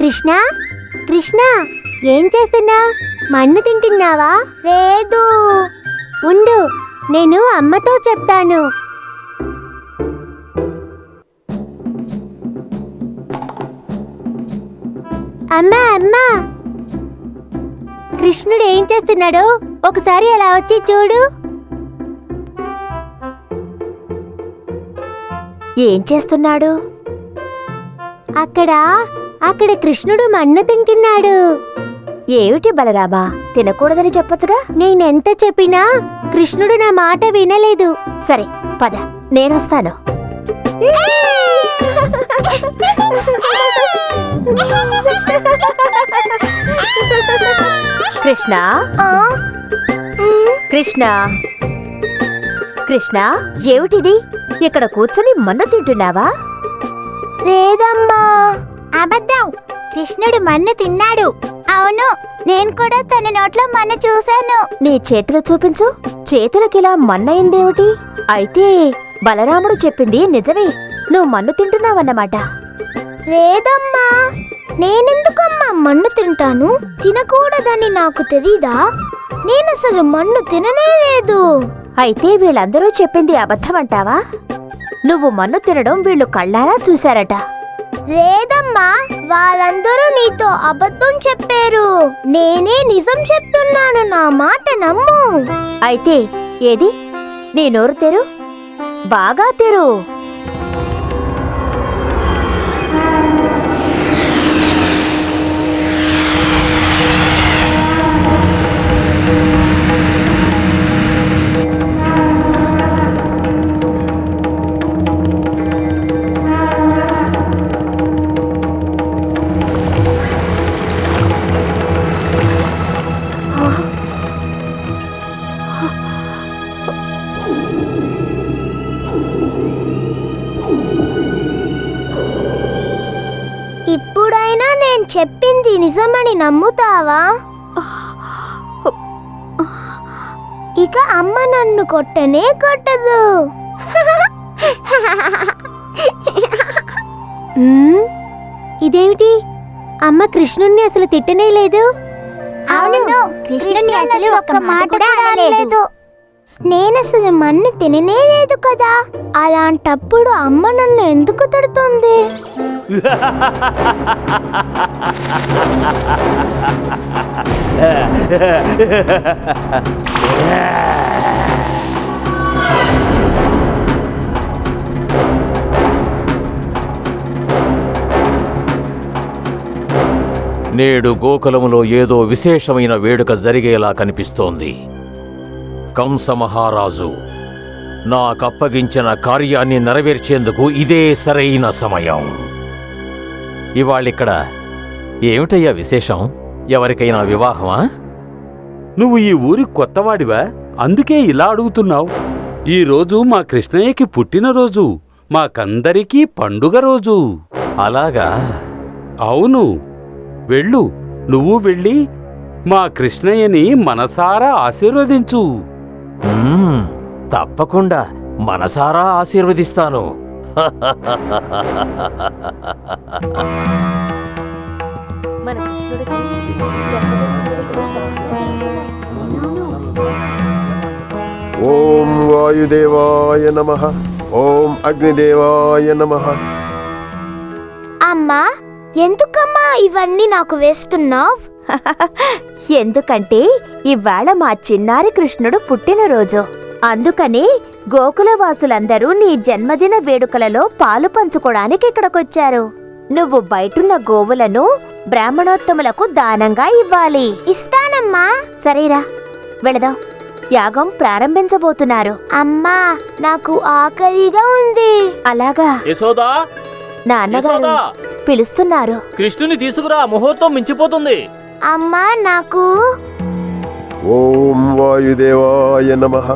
కృష్ణ కృష్ణ, ఏం చేస్తున్నావు? మన్ను తింటున్నావా? లేదు. ఉండు, నేను అమ్మతో చెప్తాను. అమ్మా అమ్మా, కృష్ణుడు ఏం చేస్తున్నాడో ఒకసారి అలా వచ్చి చూడు. ఏం చేస్తున్నాడు? అక్కడ కృష్ణుడు మన్ను తింటున్నాడు. ఏమిటి బలరామా, తినకూడదని చెప్పొచ్చుగా? నేనెంత చెప్పినా కృష్ణుడు నా మాట వినలేదు. సరే పద, నేనొస్తాను. కృష్ణ కృష్ణ కృష్ణ, ఏమిటిది? ఇక్కడ కూర్చొని మన్ను తింటున్నావా? లేదమ్మా, అబద్ధం. కృష్ణుడు మన్ను తిన్నాడు. అవును, నేను కూడా తన నోట్లో మన్ను చూశాను. నీ చేతులు చూపించు. చేతులకిలా మన్నయిందేమిటి? అయితే బలరాముడు చెప్పింది నిజమే, నువ్వు మన్ను తింటున్నావన్నమాట. లేదమ్మా, నేనెందుకమ్మా మన్ను తింటాను? తినకూడదని నాకు తెలీదా? నేనసలు మన్ను తిననే లేదు. అయితే వీళ్ళందరూ చెప్పింది అబద్ధమంటావా? నువ్వు మన్ను తినడం వీళ్ళు కళ్ళారా చూశారట. లేదమ్మా, వాళ్ళందరూ నీతో అబద్ధం చెప్పారు. నేనే నిజం చెప్తున్నాను, నా మాట నమ్ము. అయితే ఏది? నీ నోరు తెరు, బాగా తెరు. ఇప్పుడైనా నేను చెప్పింది నిజమని నమ్ముతావా? ఇక అమ్మ నన్ను కొట్టనే కొట్టదు. ఇదేమిటి? అమ్మ కృష్ణుణ్ణి అసలు తిట్టనే లేదు. అవును, కృష్ణుని అసలు ఒక్క మాట కూడా అనలేదు. నేనసలు మన్ను తిననే లేదు కదా. అలాంటప్పుడు అమ్మ నన్ను ఎందుకు తిడుతుంది? నేడు గోకులములో ఏదో విశేషమైన వేడుక జరిగేలా కనిపిస్తోంది. కంస మహారాజు నాకప్పగించిన కార్యాన్ని నెరవేర్చేందుకు ఇదే సరైన సమయం. ఇవాళిక్కడ ఏమిటయ్యా విశేషం? ఎవరికైనా వివాహమా? నువ్వు ఈ ఊరి కొత్తవాడివా? అందుకే ఇలా అడుగుతున్నావు. ఈరోజు మా కృష్ణయ్యకి పుట్టినరోజు, మాకందరికీ పండుగ రోజు. అలాగా? అవును, వెళ్ళు. నువ్వు వెళ్ళి మా కృష్ణయ్యని మనసారా ఆశీర్వదించు. తప్పకుండా మనసారా ఆశీర్వదిస్తాను. ఓం వాయుదేవాయ నమః. ఓం అగ్నిదేవాయ నమః. అమ్మా, ఎందుకమ్మా ఇవన్నీ నాకు వేస్తున్నావ్? ఎందుకంటే ఇవాళ మా చిన్నారి కృష్ణుడు పుట్టినరోజు. అందుకని గోకులవాసులందరూ నీ జన్మదిన వేడుకలలో పాలు పంచుకోవడానికి ఇక్కడికొచ్చారు. నువ్వు బయటున్న గోవులను బ్రాహ్మణోత్తములకు దానంగా ఇవ్వాలి. ఇస్తానమ్మా. సరేరా, వెళదాం. యాగం ప్రారంభించబోతున్నారు. అమ్మా, నాకు ఆకలిగా ఉంది. అలాగా యశోదా, నాన్నగారు యశోదా! పిలుస్తున్నారు. కృష్ణుని తీసుకురా, ముహూర్తం మించిపోతుంది. అమ్మా, నాకు ఓం వాయుదేవాయ నమః.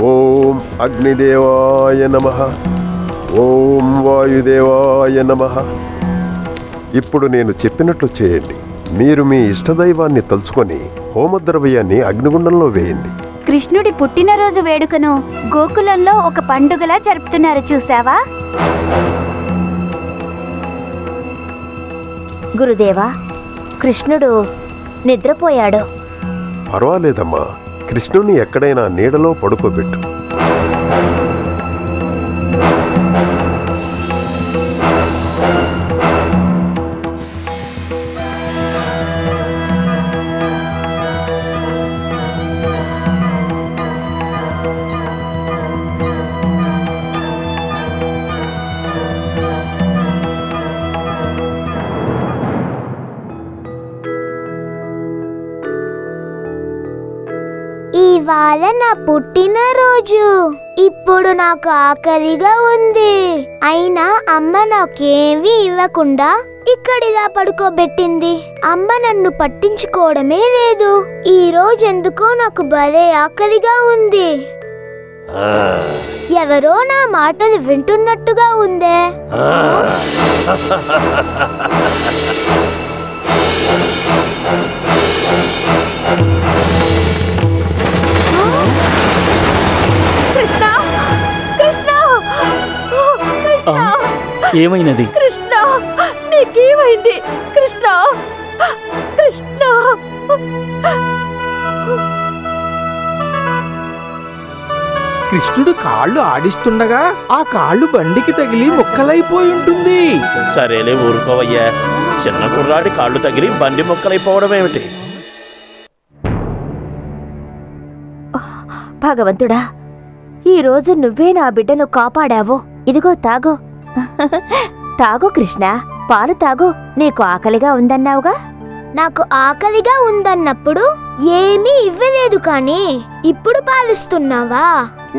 ఓం అగ్నిదేవాయ నమః. ఓం వాయుదేవాయ నమః. ఇప్పుడు నేను చెప్పినట్లు చేయండి. మీరు మీ ఇష్టదైవాన్ని తలుచుకొని హోమద్రవ్యాన్ని అగ్నిగుండంలో వేయండి. కృష్ణుడి పుట్టినరోజు వేడుకను గోకులంలో ఒక పండుగలా జరుపుతున్నారు, చూసావా? గురుదేవా, కృష్ణుడు నిద్రపోయాడు. పర్వాలేదమ్మా, కృష్ణుని ఎక్కడైనా నీడలో పడుకోబెట్టు. ఇవాళ నా పుట్టినరోజు. ఇప్పుడు నాకు ఆకలిగా ఉంది. అయినా అమ్మ నాకేమీ ఇవ్వకుండా ఇక్కడిలా పడుకోబెట్టింది. అమ్మ నన్ను పట్టించుకోవడమే లేదు. ఈ రోజు ఎందుకో నాకు భలే ఆకలిగా ఉంది. ఎవరో నా మాటలు వింటున్నట్టుగా ఉందే. కృష్ణ, కృష్ణ, కృష్ణ, ఏమైనది? కృష్ణ, నీకేమైంది? కృష్ణ, కృష్ణ. కృష్ణుడు కాళ్ళు ఆడిస్తుండగా ఆ కాళ్ళు బండికి తగిలి ముక్కలైపోయి ఉంటుంది. సరేలే, ఊరుకోవయ్యా. చిన్న కుర్రాడి కాళ్ళు తగిలి బండి మొక్కలైపోవడం ఏమిటి? భగవంతుడా, ఈరోజు నువ్వే నా బిడ్డను కాపాడావు. ఇదిగో తాగు. తాగు కృష్ణ, పాలు తాగు. నీకు ఆకలిగా ఉందన్నావుగా. నాకు ఆకలిగా ఉందన్నప్పుడు ఏమీ ఇవ్వలేదు, కానీ ఇప్పుడు పాలిస్తున్నావా?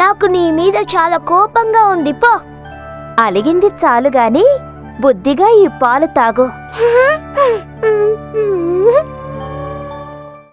నాకు నీ మీద చాలా కోపంగా ఉంది. పో. అలిగింది చాలు గాని బుద్ధిగా ఈ పాలు తాగు.